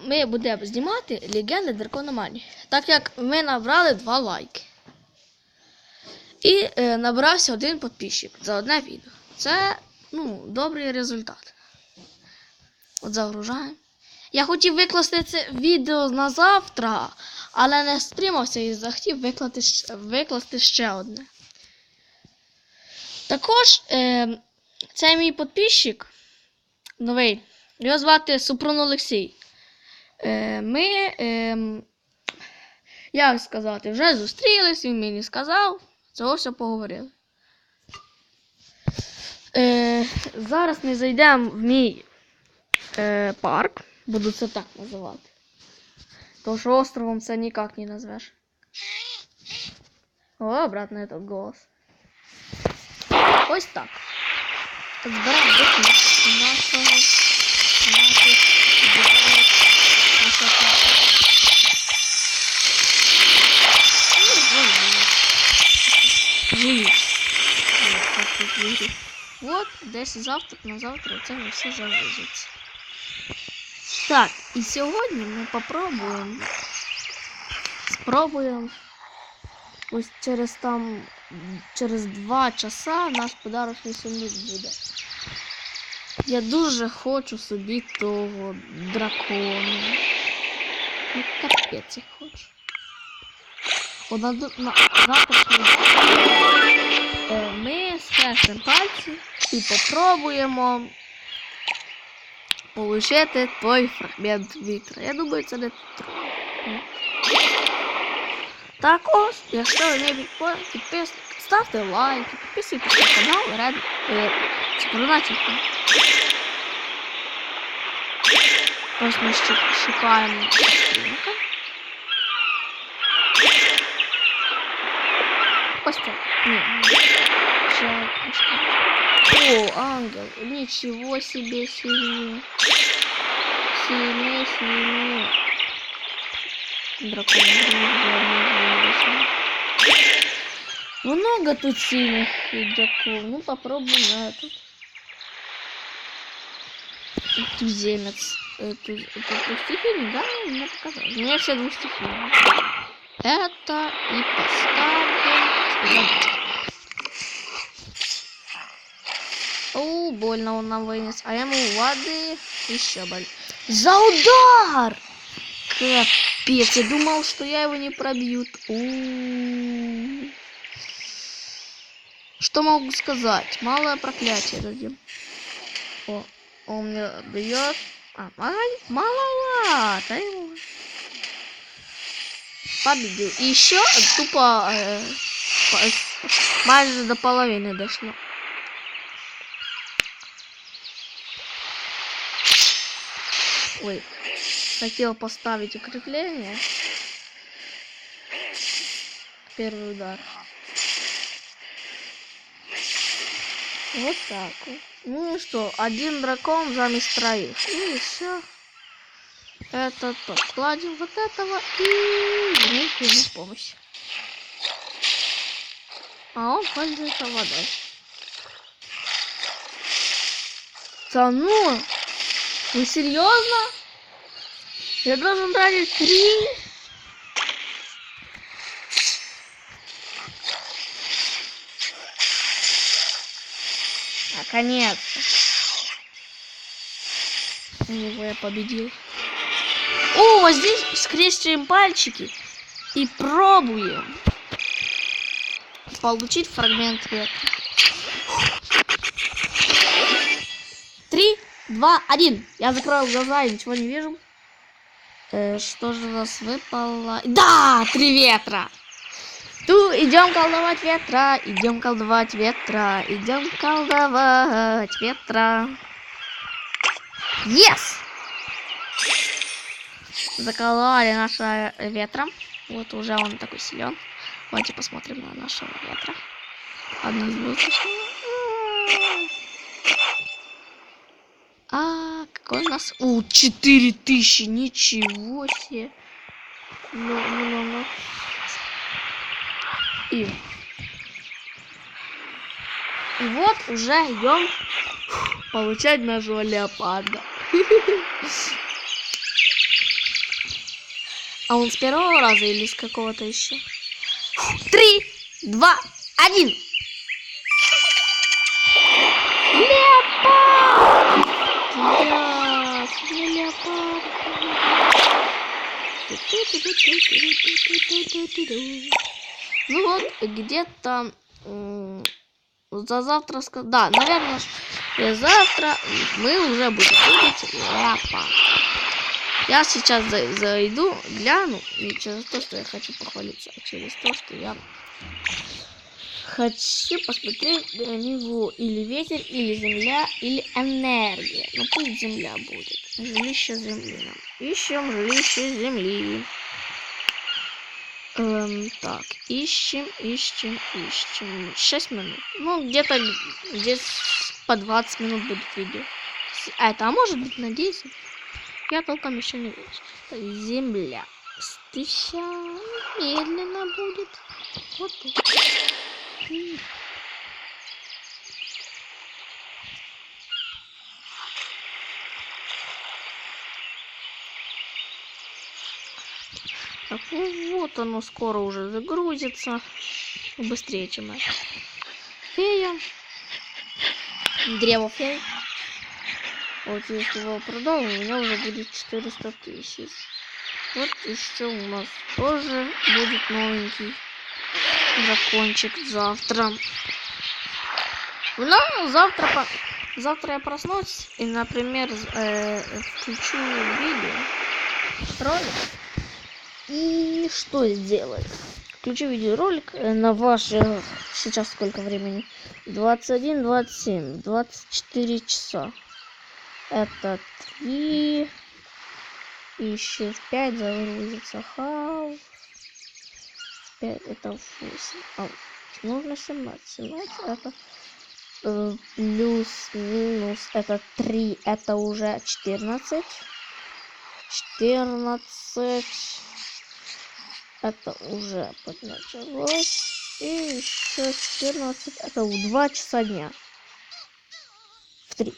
ми будемо знімати Легенди Дракономанії. Так як ми набрали 2 лайки. І набрався 1 підписчик за одне відео. Це, добрий результат. От загружаємо. Я хотів викласти це відео на завтра, але не стримався і захотів викласти ще одне. Також, це мій підписчик новий. Його звати Супрун Олексій. Як сказати, вже зустрілись, він мені сказав. Цього все поговорили. Зараз ми зайдемо в мій парк. Буду це так називати. Тому що островом це ніяк не назвеш. О, обратно этот голос. Ось так. Збираємо нашого вот, десь на завтра це не все загрузиться. Так, і сьогодні ми спробуємо ось через 2 часа наш подарочний сундук буде. Я дуже хочу собі того дракона. Капець я хочу. Завтра ми скрестимо пальці і попробуємо отримати той фрагмент вітра. Я думаю, це не трудно. Так ось, якщо ви не підписані, ставте лайки, підписуйтесь на канал, спонатівка. Ось ми шукаємо стрімка. Ось так. О, ангел. Ничего себе сильнее. Сильнее. Дракон. Много тут сильных игроков. Попробуем на этот. Туземец. Это двустихийный, да? Мне показалось. Мне все двустихийные. Это и поставим. О, больно он нам вынес. А ему воды еще больно. За удар! Капец, я думал, что я его не пробью. Что могу сказать? Малое проклятие дадим. О, он мне бьет. Маловато ему. Победил. И еще тупо майже до половины дошло. Ой, хотел поставить укрепление. Первый удар. Вот так вот. Ну и что, 1 дракон заместо 3. И все. Это то. Кладем вот этого и имейте ему помощь. А он пользуется водой. Да ну! Вы серьезно? Я должен тратить 3? Наконец-то. Его я победил. О, здесь скрещиваем пальчики и пробуем получить фрагмент ветра. 3, 2, 1. Я закрою глаза и ничего не вижу. Что же у нас выпало? Да, 3 ветра. Идем колдовать ветра, идем колдовать ветра, идем колдовать ветра. Yes! Заколдовали нашего ветра. Вот уже он такой силен. Давайте посмотрим на нашего ветра. Одна звездочка. Какой у нас? 4000, ничего себе. Ну. И вот уже идем получать нашего леопарда. А он с первого раза или с какого-то еще? 3, 2, 1. Леопард! Леопард! Ну вот, где-то за завтра... Да, наверное, завтра мы уже будем видеть леопард. Я сейчас зайду, гляну, не через то, что я хочу похвалиться, а через то, что я хочу посмотреть на него. Или ветер, или земля, или энергия. Ну пусть земля будет. Жилище земли нам. Ищем жилище земли. Так, ищем. 6 минут. Ну, где-то здесь по 20 минут будет видео. А может быть на 10. Я толком еще не вижу. Земля. Стыща медленно будет. Вот тут. Так, вот оно скоро уже загрузится. Быстрее, чем это. Фея. Древо фей. Вот если его продал, у меня уже будет 400 тысяч. Вот еще у нас тоже будет новенький дракончик завтра. Но завтра я проснусь и, например, включу видео, ролик. И что сделаю? Включу видеоролик на ваши... Сейчас сколько времени? 21, 27, 24 часа. Это 3. Еще в 5 загрузится хаос. 5 это 8. Нужно 17. 17 это плюс-минус. Это 3. Это уже 14. 14. Это уже началось. И еще 14. Это в 2 часа дня. В 3.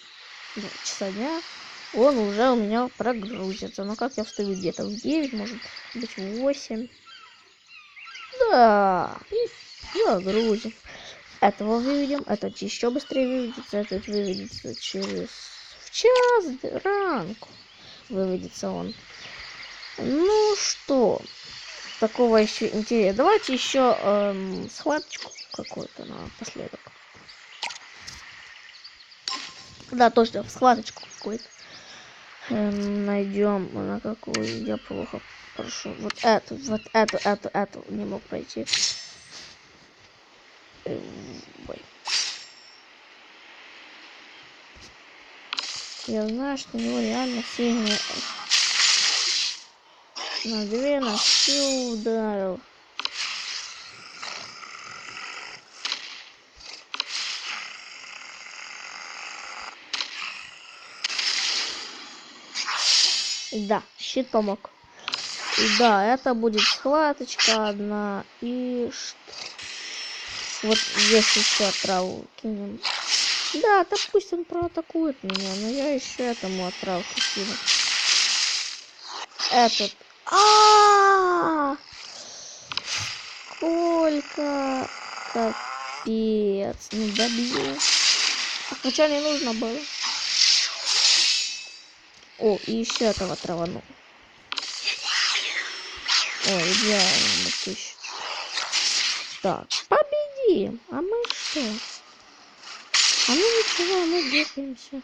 2 часа дня. Он уже у меня прогрузится. Но как я встаю где-то в 9, может быть в 8. Да. И загрузим. Этого выведем. Этот еще быстрее выведется. Этот выведется через час ранку. Выведется он. Ну что? Такого еще интересного. Давайте еще схваточку какую-то напоследок. Да, точно, схваточку какую-то. Найдем на какую. Я плохо прошу. Вот эту не мог пройти. Ой. Я знаю, что у него реально сильный. На 2 на всю ударил. Да, щит помог. И да, это будет схваточка одна. И что? Вот здесь еще траву кинем. Да, так пусть он проатакует меня, но я еще этому отравку кину. Этот. Сколько? Капец. Ну добью. А хотя не нужно было. О, и еще этого травану. Ой, идеально, 1000. Так, победим. А мы что? А мы ничего, мы двигаемся.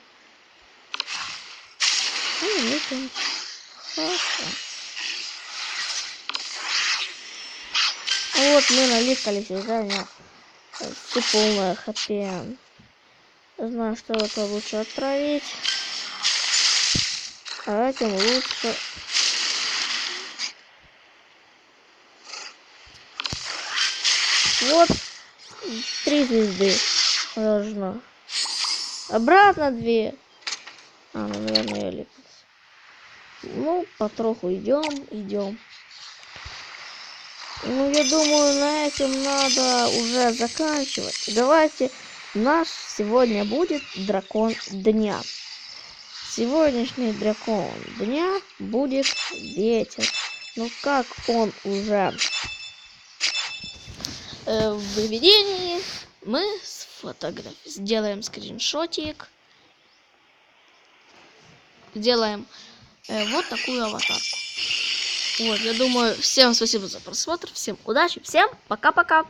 Мы двигаемся. Хорошо. Вот мы наликались уже на все полное хэппи. Знаю, что это лучше отправить. А этим лучше. Вот 3 звезды должно. Обратно 2. Ну, наверное, я лепился. Ну, потроху идем. Ну, я думаю, на этом надо уже заканчивать. Давайте, наш сегодня будет дракон дня. Сегодняшний дракон дня будет ветер. Ну как он уже в выведении, мы сделаем скриншотик. Делаем вот такую аватарку. Вот, я думаю, всем спасибо за просмотр, всем удачи, всем пока-пока.